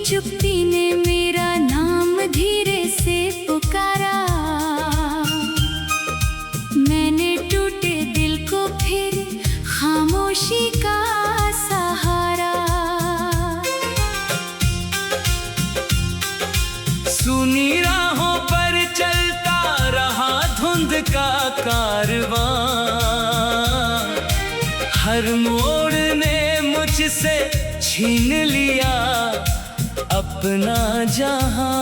चुप्पी ने मेरा नाम धीरे से पुकारा। मैंने टूटे दिल को फिर खामोशी का सहारा। सुनी राहों पर चलता रहा धुंध का कारवां। हर मोड़ ने मुझसे छीन लिया अपना जहां।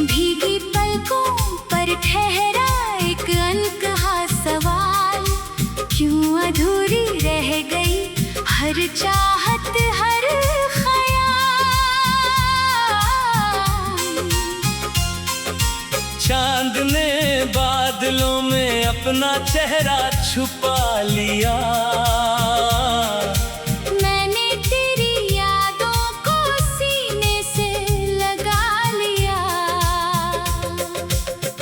भीगी पलकों पर ठहरा एक अनकहा सवाल, क्यों अधूरी रह गई हर चाहत हर ख्याल। चांद ने बादलों में अपना चेहरा छुपा लिया। मैंने तेरी यादों को सीने से लगा लिया।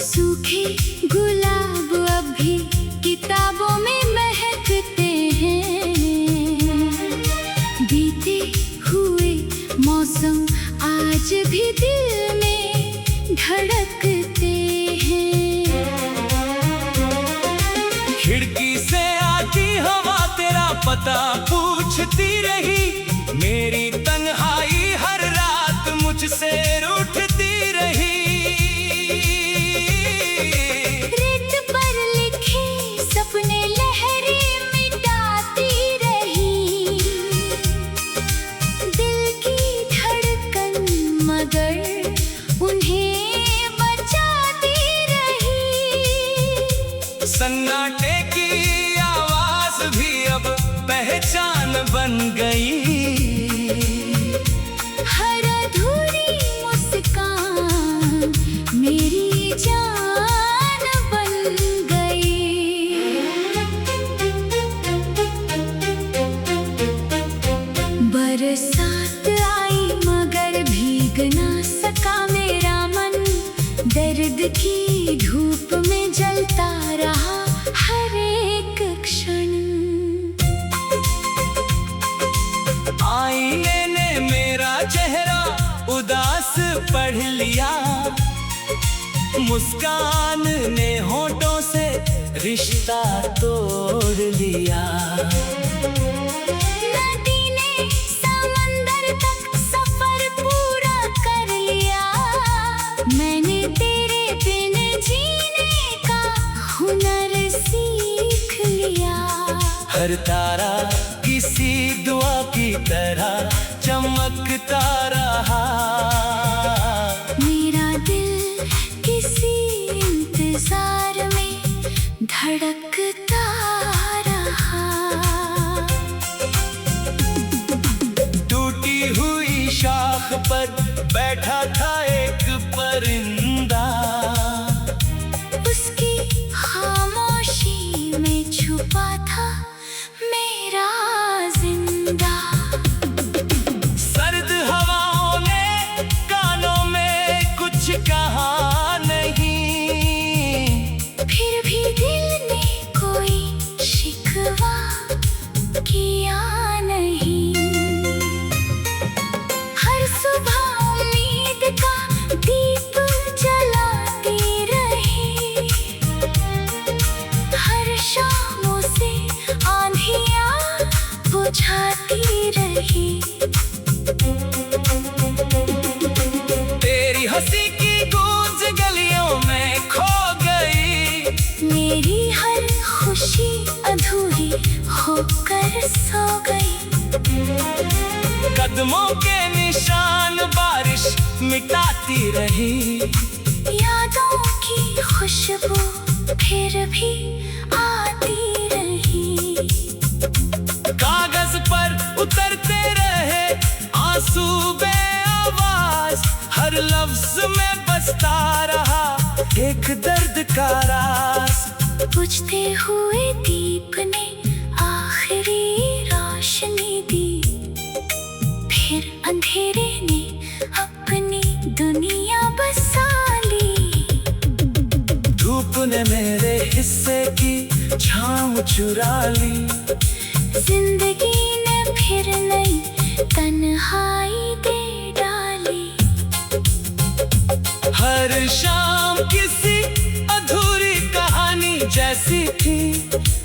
सूखे गुलाब अब भी किताबों में महकते हैं। बीते हुए मौसम आज भी दिल में धड़कते हैं। खिड़की से आती हवा तेरा पता पूछती रही। मेरी तन्हाई हर रात मुझसे रूठती रही। रेत पर लिखे सपने लहरें मिटाती रही। दिल की धड़कन मगर उन्हें बचाती रही। सन्नाटे की आवाज भी अब पहचान बन गई। हर अधूरी मुस्कान मेरी जान बन गई। बरसात आई मगर भीग ना सका मेरा मन। दर्द की धूप में जलता रहा हर एक क्षण। आईने ने मेरा चेहरा उदास पढ़ लिया। मुस्कान ने होठों से रिश्ता तोड़ लिया। नदी ने समंदर तक सफर पूरा कर लिया। मैंने तेरे बिन जीने का हुनर सीख लिया। हर तारा किसी दुआ की तरह चमकता रहा। मेरा दिल किसी इंतजार में धड़कता रहा। टूटी हुई शाख पर बैठा था एक परिंदा। उसकी खामोशी में छुपा था मेरा जिंदा। सर्द हवाओं ने कानों में कुछ कहा नहीं। फिर भी दिल ने कोई शिकवा किया नहीं। हर सुबह उम्मीद का दीप जलाती रही। हर शामों से आंधियां बुझाती रही। तेरी हंसी की गूंज गलियों में खो गई। मेरी हर खुशी अधूरी होकर सो गई। कदमों के निशान बारिश मिटाती रही। यादों की खुशबू फिर भी आती रही। कागज पर उतरते रहे आंसू बे आवाज। हर लफ्ज में बसता रहा एक दर्द का राज। बुझते हुए दीप ने आखिरी रोशनी दी। फिर अंधेरे ने अपनी दुनिया बसा ली। धूप ने मेरे हिस्से की छाँव चुरा ली। जिंदगी ने फिर नई तन्हाई दे डाली। हर शाम किसी अधूरी कहानी जैसी थी,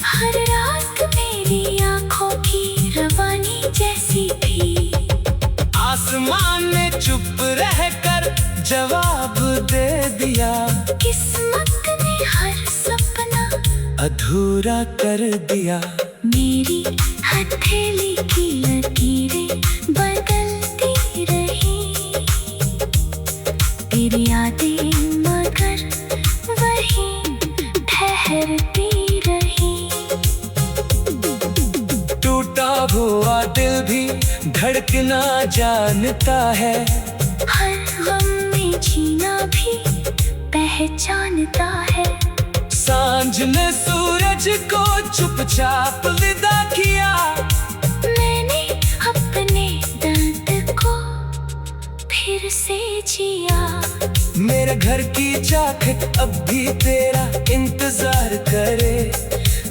हर रात मेरी आंखों की रवानी जैसी थी। आसमान ने चुप रहकर जवाब दे दिया, किस्मत ने हर सपना अधूरा कर दिया। मेरी हथेली की लकीरें बदलती रही, तेरी यादें मगर वहीं ठहरती रही। टूटा हुआ दिल भी धड़कना जानता है, हर गम में जीना भी पहचानता है। सांझ ने सूरज को चुपचाप विदा किया, मैंने अपने दर्द को फिर से जिया। मेरे घर की चाहत अब भी तेरा इंतजार करे,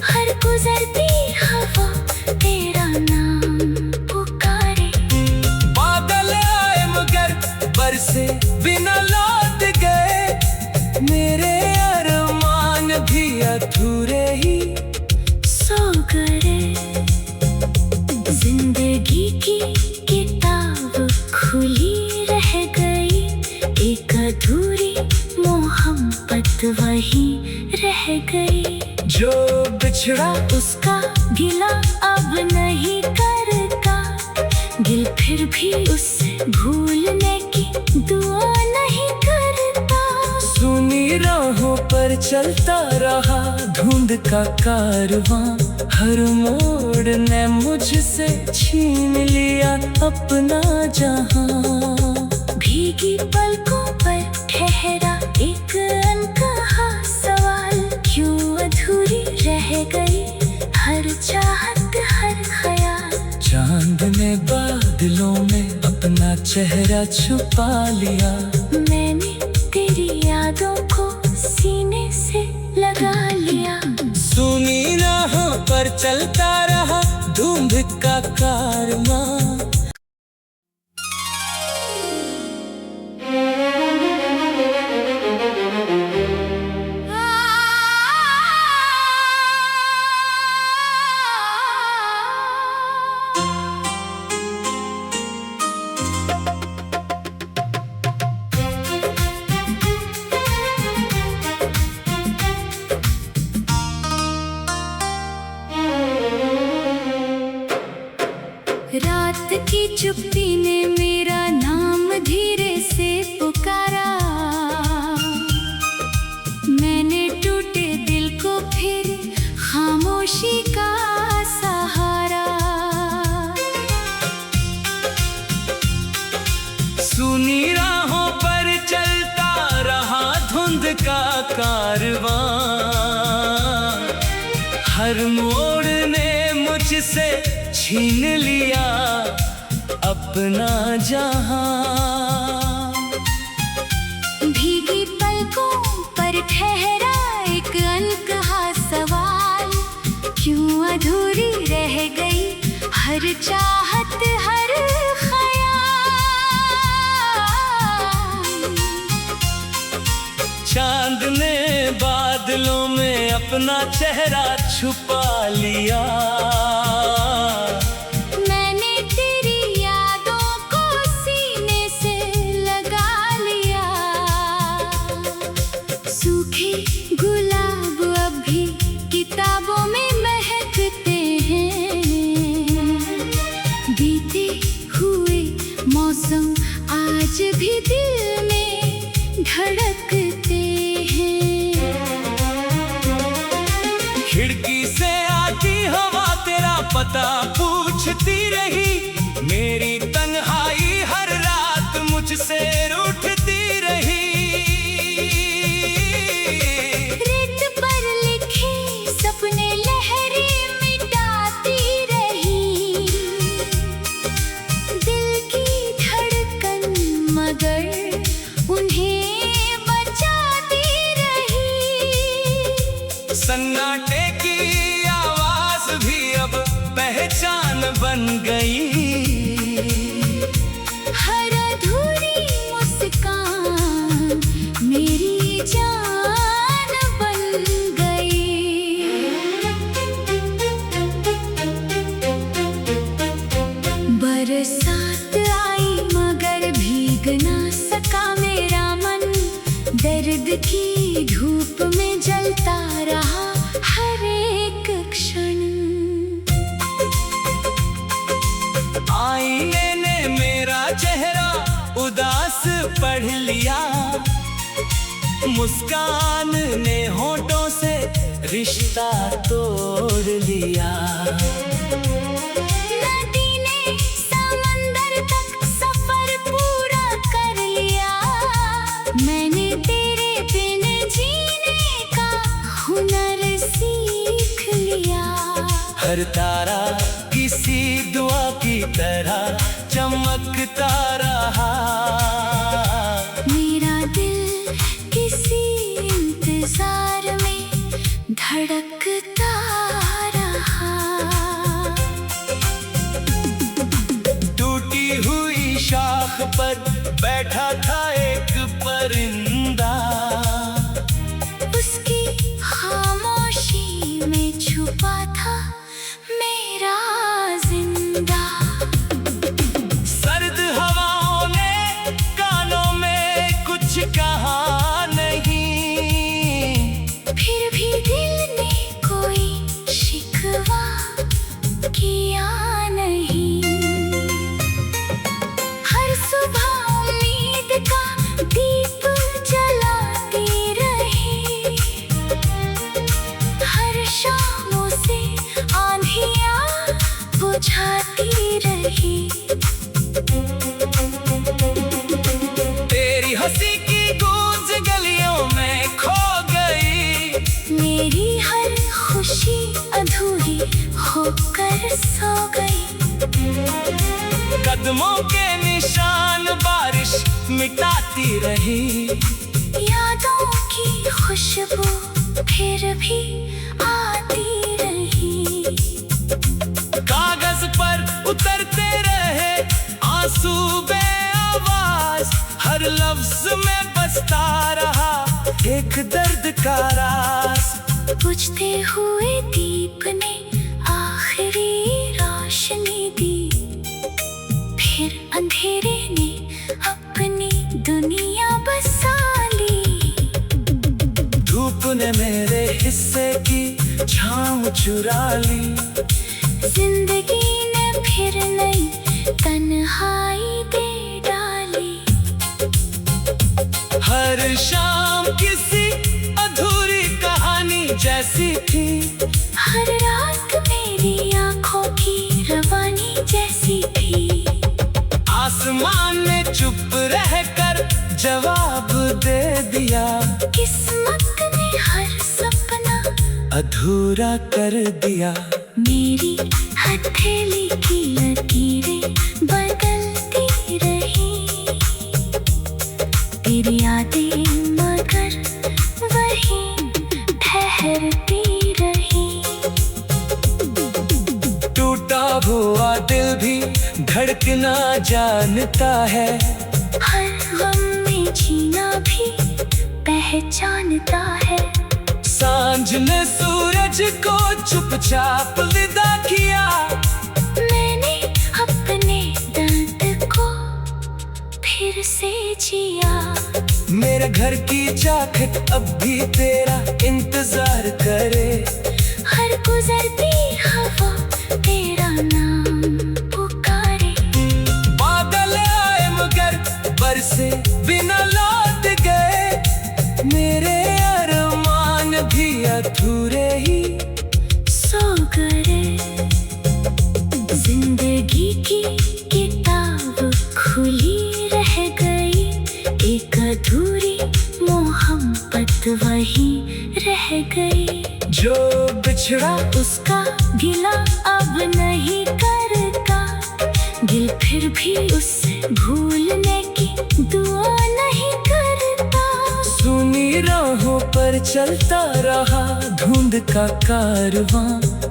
हर गुजरती हवा तेरा नाम पुकारे। बादल आए मगर बरसे बिना लौट गए, मेरे अरमान भी अधूरे ही सो गए। जिंदगी की किताब खुली रह गई, एक अधूरी मोहब्बत वहीं रह गई। जो बिछड़ा उसका गिला अब नहीं करता, दिल फिर भी उसे भूलने की दुआ नहीं करता। सुनी राहों पर चलता रहा धुंध का कारवां, हर मोड़ ने मुझसे छीन लिया अपना जहां। भीगी पलकों पर ठहरा एक अनकहा सवाल, क्यों अधूरी रह गई हर चाहत हर ख्याल। चांद ने बादलों में अपना चेहरा छुपा लिया, मैंने तेरी यादों को सीने से लगा लिया। सुनी राहों पर चलता रहा धुंध का कारवां। रात की चुप्पी ने मेरा नाम धीरे से पुकारा, मैंने टूटे दिल को फिर खामोशी का सहारा। सुनी राहों पर चलता रहा धुंध का कारवां, हर मोड़ ने मुझसे छीन लिया अपना जहां। भीगी पलकों पर ठहरा एक अनकहा सवाल, क्यों अधूरी रह गई हर चाहत हर ख्याल। चांद ने बादलों में अपना चेहरा छुपा लिया, मैंने तेरी यादों को सीने से लगा लिया। सूखे गुलाब अब भी किताबों में महकते हैं, बीते हुए मौसम आज भी दिल में धड़कते हैं। खिड़की से आती हवा तेरा पता पूछती रही, मेरी तन्हाई हर रात मुझसे रूठती रही। रेत पर लिखे सपने लहरें मिटाती रही, दिल की धड़कन मगर उन्हें बचाती रही। सन्नाटे की आवाज भी अब पहचान बन गई, मुस्कान ने होठों से रिश्ता तोड़ लिया। नदी ने समंदर तक सफर पूरा कर लिया। मैंने तेरे बिन जीने का हुनर सीख लिया। हर तारा किसी दुआ की तरह चमकता रहा। मेरा दिल किसी इंतजार में धड़कता रहा। टूटी हुई शाख पर बैठा था एक परिंदा। उसकी खामोशी में छुपा था मेरा जिंदा। सर्द हवाओं ने कानों में कुछ कहा नहीं। फिर भी दिल ने कोई शिकवा किया नहीं। हर सुबह उम्मीद का दीप जलाती रही। हर शाम उसे आंधियां बुझाती रही। तेरी हंसी की गूंज गलियों में खो गई। मेरी हर खुशी अधूरी होकर सो गई। कदमों के निशान बारिश मिटाती रही। यादों की खुशबू फिर भी आती रही। कागज पर उतरते रहे आंसू बे आवाज। हर लफ्ज में बसता रहा एक दर्द का राज। बुझते हुए दीप ने आखिरी रोशनी दी। फिर अंधेरे ने अपनी दुनिया बसा ली। धूप ने मेरे हिस्से की छाँव चुरा ली। जिंदगी ने फिर नई तन्हाई दे डाली। हर शाम किसी अधूरी कहानी जैसी थी। हर रात मेरी आंखों की रवानी जैसी थी। आसमान ने चुप रहकर जवाब दे दिया। किस्मत ने हर सपना अधूरा कर दिया। मेरी हथेली की लकीरें बदलती रही। तेरी यादें मगर वहीं ठहरती रही। टूटा हुआ दिल भी धड़कना जानता है। हर गम में जीना भी पहचानता है। सांझ ने सूरज को चुपचाप विदा किया। मैंने अपने दर्द को फिर से जिया। मेरे घर की चाखट अब भी तेरा इंतजार करे। हर गुजरती हवा तेरा नाम पुकारे। बादल आए मगर बरसे बिना लौट गए। मेरे अरमान भी अधूरे ही सो गए। जिंदगी की किताब खुली रह गई। एक अधूरी मोहब्बत वही रह गई। जो बिछड़ा उसका गिला अब नहीं करता। दिल फिर भी उससे भूलने की दुआ नहीं करता। सुनी राहों पर चलता रहा धुंध का कारवां।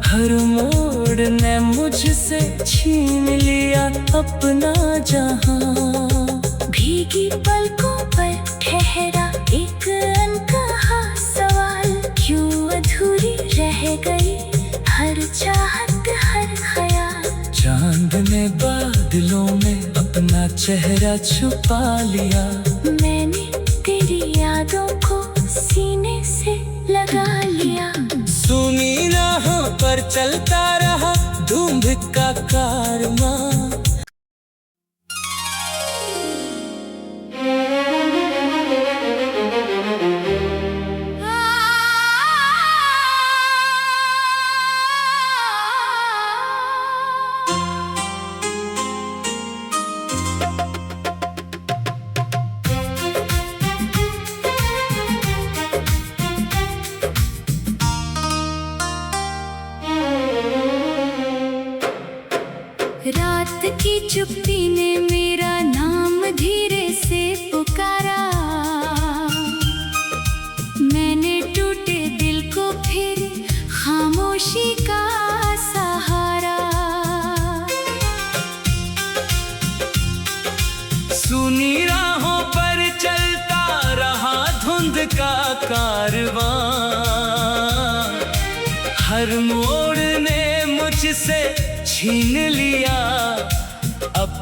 हर मोड़ ने मुझसे छीन लिया अपना जहां। भीगी पलकों पर ठहरा एक अनकहा सवाल। क्यों अधूरी रह गई हर चाहत हर ख्याल। चांद ने बादलों में अपना चेहरा छुपा लिया। मैंने तेरी यादों को सीने से लगा लिया। सुनी राहों पर चलता रहा धुंध का कारवां।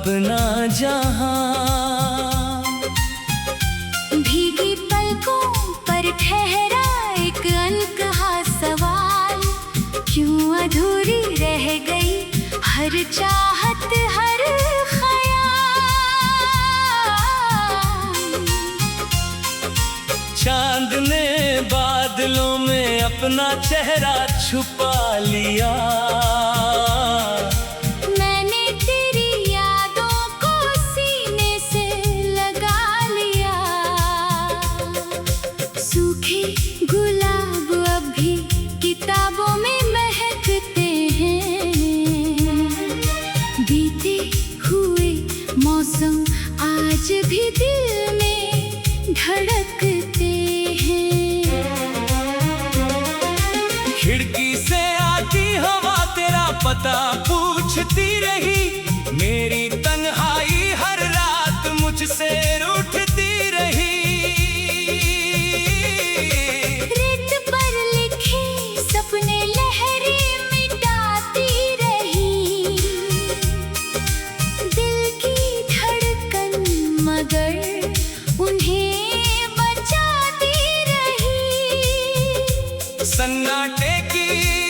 अपना जहां। भीगी पलकों पर ठहरा एक अनकहा सवाल, क्यों अधूरी रह गई हर चाहत हर ख्याल। चांद ने बादलों में अपना चेहरा छुपा लिया, मैंने तेरी यादों को सीने से लगा लिया। सूखे गुलाब अब भी किताबों में महकते हैं, बीते हुए मौसम आज भी दिल में धड़कते हैं। खिड़की से आती हवा तेरा पता पूछती रही, मेरी तन्हाई हर रात मुझसे रूठती रही। रेत पर लिखे सपने लहरें मिटाती रही, दिल की धड़कन मगर उन्हें बचाती रही। सन्नाटे की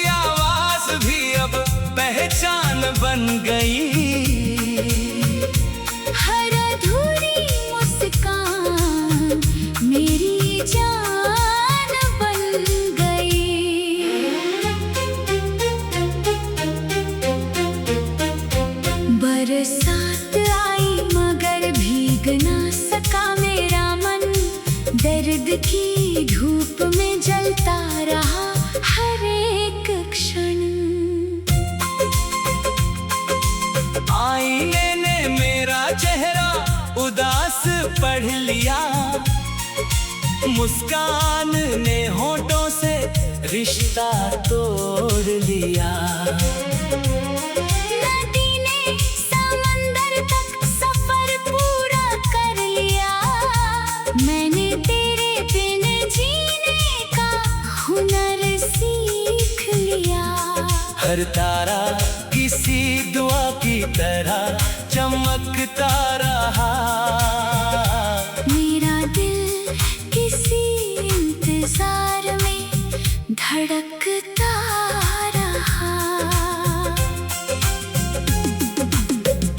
आवाज भी अब पहचान बन गई, हर अधूरी मुस्कान मेरी जान बन गई। बरसात आई मगर भीग ना सका मेरा मन, दर्द की धूप में जलता रहा हर एक क्षण। आईने ने मेरा चेहरा उदास पढ़ लिया, मुस्कान ने होठों से रिश्ता तोड़ लिया। नदी ने समंदर तक सफर पूरा कर लिया, मैंने तेरे बिन जीने का हुनर सीख लिया। हर तारा किसी दुआ की तरह चमकता रहा, मेरा दिल किसी इंतजार में धड़कता रहा।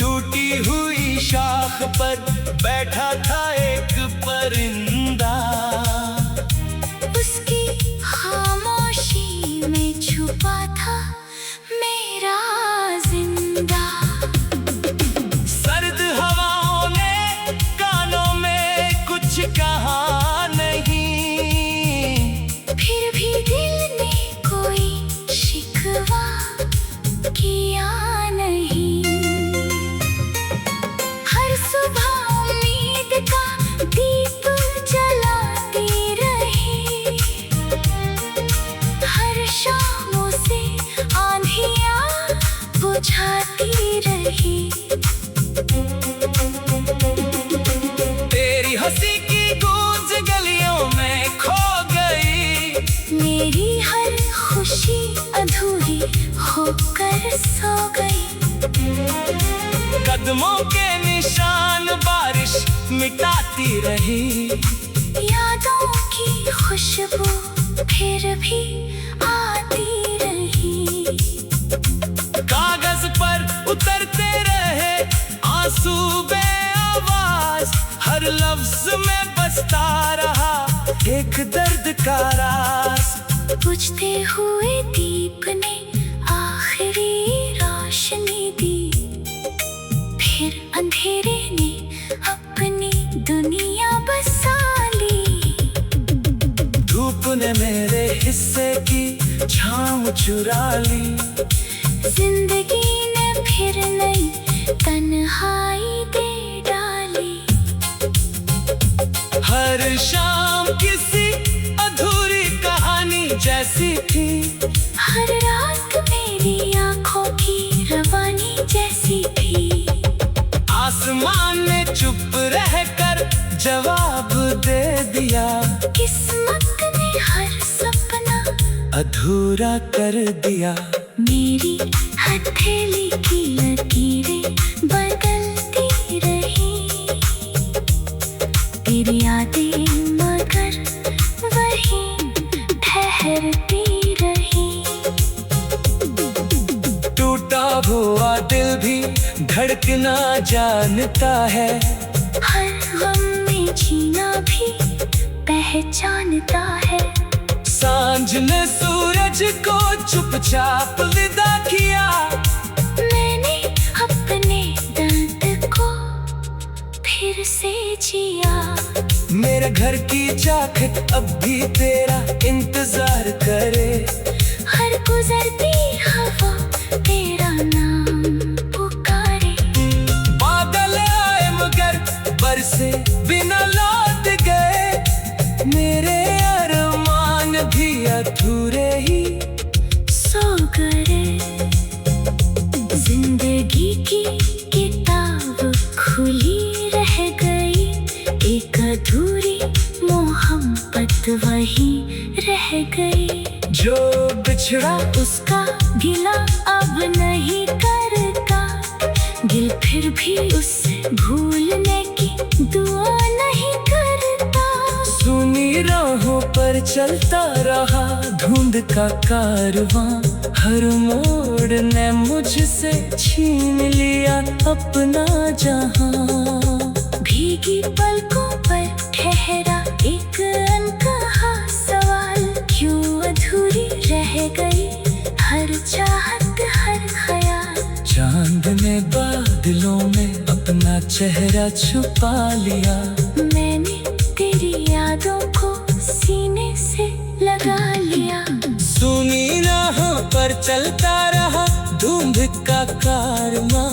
टूटी हुई शाख पर बैठा था एक परिंदा, उसकी खामोशी में छुपा था मेरा जिंदा। सर्द हवाओं ने कानों में कुछ कहा नहीं, फिर भी दिल ने कोई शिकवा किया नहीं। हर सुबह उम्मीद का दीप जलाती रही, हर शामों से आंधियां बुझाती रही। तेरी हंसी की गूंज गलियों में खो गई, मेरी हर खुशी अधूरी होकर सो गई। कदमों के निशान बारिश मिटाती रही, यादों की खुशबू फिर भी आती रही। कागज पर उतरते रहे आंसू बे आवाज, हर लफ्ज में बसता रहा एक दर्द का राज। बुझते हुए दीप ने आखिरी रोशनी दी, फिर अंधेरे ने अपनी दुनिया बसा ली। धूप ने मेरे हिस्से की छाँव चुरा ली, जिंदगी ने फिर नई तन्हाई दे डाली। हर शाम किसी अधूरी कहानी जैसी थी, हर रात मेरी आंखों की रवानी जैसी थी। आसमान ने चुप रहकर जवाब दे दिया, किस्मत ने हर सपना अधूरा कर दिया। मेरी हथेली की लकीरें बदलती तेरी यादें मगर वहीं ठहरती रही। टूटा हुआ दिल भी धड़कना जानता है, हर गम में जीना भी पहचानता है। सांझ ने सूरज को चुपचाप विदा किया, मैंने अपने दर्द को फिर से जिया। मेरे घर की चाखट अब भी तेरा इंतजार करे, हर गुजरती हवा तेरा नाम पुकारे। बादल आए मगर बरसे बिना लौट गए, मेरे अरमान भी अधूरे ही सो गए। जिंदगी की किताब खुली रह गई, एक अधूरी मोहब्बत वही रह गई। जो बिछड़ा उसका गिला अब नहीं करता, दिल फिर भी उससे भूलने की दुआ नहीं करता। सुनी राहों पर चलता रहा धुंध का कारवां, हर मोड़ ने मुझसे छीन लिया अपना जहां। भीगी पलकों पर ठहरा एक अनकहा सवाल, क्यों अधूरी रह गई हर चाहत हर ख्याल। चांद ने बादलों में अपना चेहरा छुपा लिया, मैंने तेरी यादों को सीने से लगा लिया। सुनी राहों पर चलता रहा धुंध का कारवां।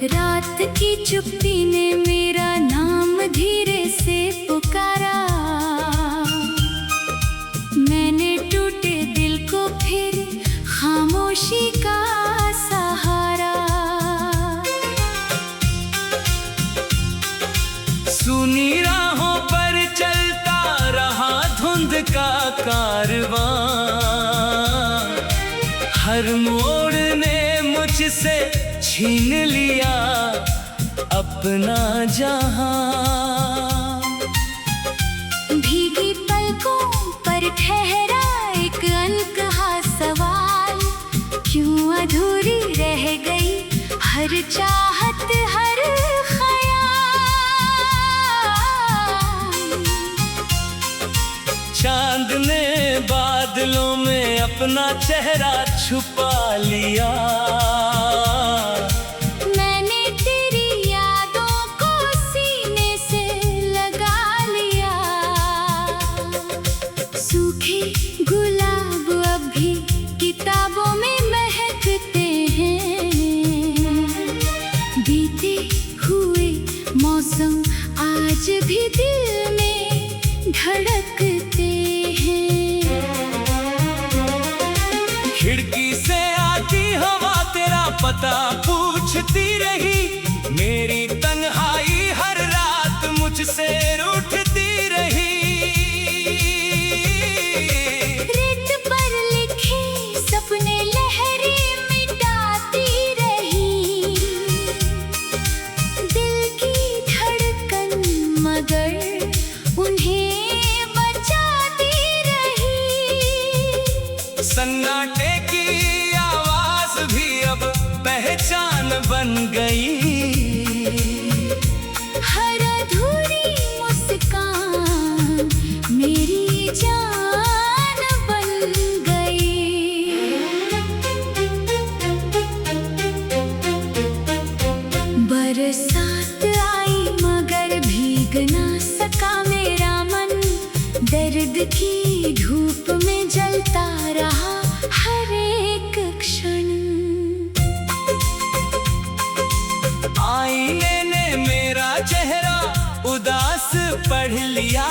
रात की चुप्पी ने मेरा नाम धीरे से पुकारा, मैंने टूटे दिल को फिर खामोशी का सहारा। सुनी राहों पर चलता रहा धुंध का कारवां, हर मोड़ ने मुझसे छीन लिया अपना जहां। भीगी पलकों पर ठहरा एक अनकहा सवाल, क्यों अधूरी रह गई हर चाहत हर ख्याल। चांद ने बादलों में अपना चेहरा छुपा लिया, मैंने तेरी यादों को सीने से लगा लिया। सूखे गुलाब अब भी किताबों में महकते हैं, बीते हुए मौसम आज भी दिल में धड़कते हैं। खिड़की से आती हवा तेरा पता पूछती रही, मेरी तन्हाई हर रात मुझसे रूठती रही। रेत पर लिखे सपने लहरें मिटाती रही, दिल की धड़कन मगर उन्हें बचाती रही। सन्नाटे की आवाज भी अब पहचान बन गई, हर अधूरी मुस्कान मेरी जान बन गई। बरसात आई मगर भीग ना सका मेरा मन, दर्द की धूप में जलता रहा हर एक क्षण। पढ़ लिया,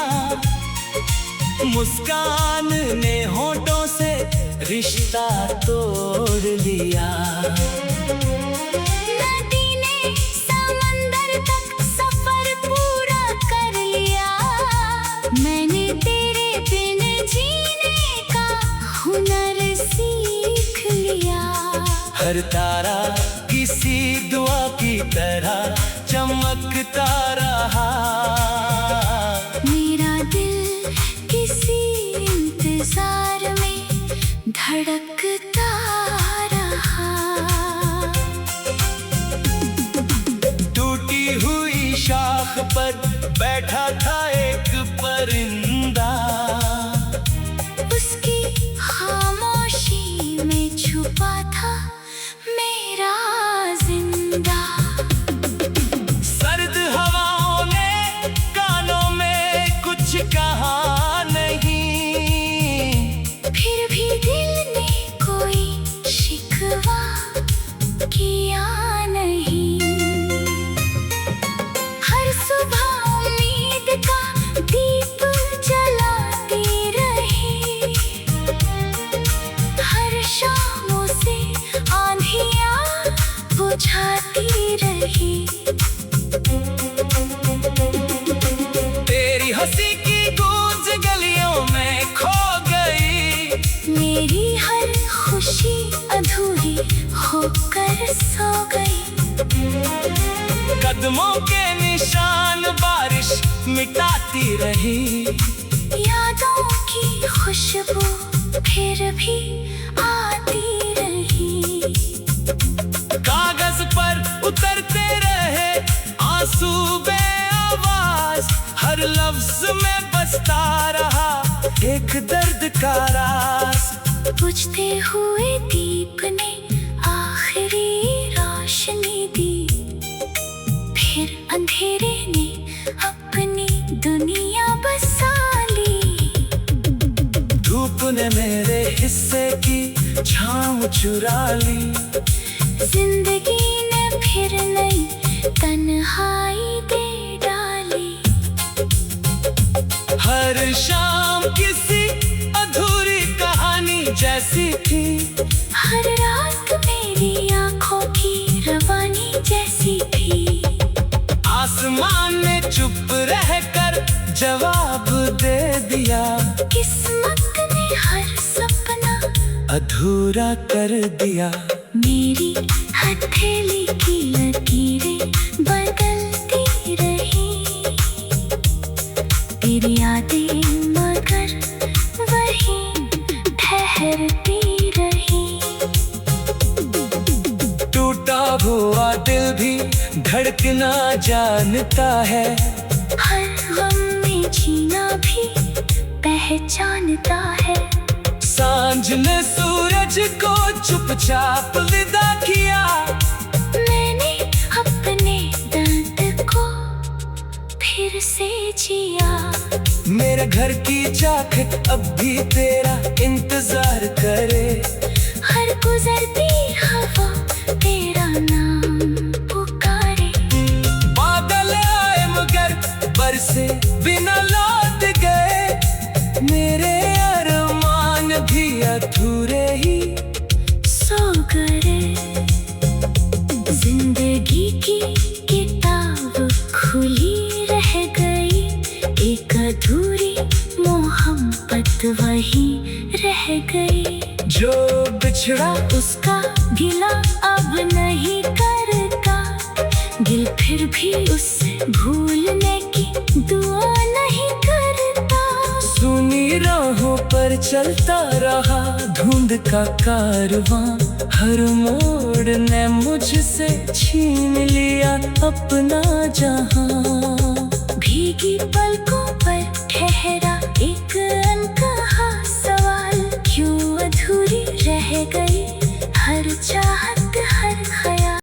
मुस्कान ने होठों से रिश्ता तोड़ लिया। नदी ने समंदर तक सफर पूरा कर लिया, मैंने तेरे बिन जीने का हुनर सीख लिया। हर तारा किसी दुआ की तरह चमकता रहा, मेरा दिल किसी इंतजार में धड़कता रहा। टूटी हुई शाख पर बैठा था एक परिंदा, उसकी खामोशी में छुपा था मेरा जिंदा। सर्द हवाओं ने कानों में कुछ कहा नहीं, फिर भी दिल ने कोई शिकवा किया नहीं। हर सुबह उम्मीद का दीप जलाती रही, हर शाम उसे आंधियां बुझाती रही। तेरी हंसी की गूंज गलियों में खो गई, मेरी हर खुशी अधूरी होकर सो गई। कदमों के निशान बारिश मिटाती रही, यादों की खुशबू फिर भी आती रही। कागज पर उतरते रहे आंसू बे आवाज, हर लफ्ज में बसता रहा एक दर्द का राज। बुझते हुए दीप ने आखिरी रोशनी दी, फिर अंधेरे ने अपनी दुनिया बसा ली। धूप ने मेरे हिस्से की छाँव चुरा ली, जिंदगी ने फिर नई तन्हाई दे डाली। हर शाम किसी अधूरी कहानी जैसी थी, हर रात मेरी आंखों की रवानी जैसी थी। आसमान ने चुप रहकर जवाब दे दिया, किस्मत ने हर सपना अधूरा कर दिया। मेरी हथेली की लकीरें बदलती रही, तेरी यादें मगर वहीं ठहरती रही। टूटा हुआ दिल भी धड़कना जानता है, हर गम में जीना भी पहचानता है। सांझ ने सूरज को चुपचाप विदा किया, मैंने अपने दर्द को फिर से जिया। मेरे घर की चाक अब भी तेरा इंतजार करे, हर गुजरती हवा तेरा नाम पुकारे। बादल आए मगर बरसे बिना लौट गए, मेरे अरमान भी अधूरे ही सो गए। जिंदगी की किताब खुली रह गई, एक अधूरी मोहब्बत वही रह गई। जो बिछड़ा उसका गिला अब नहीं करता, दिल फिर भी उससे भूलने की दुआ नहीं करता। सुनी राहों पर चलता रहा धुंध का कारवां, हर मोड़ ने मुझसे छीन लिया अपना जहां। भीगी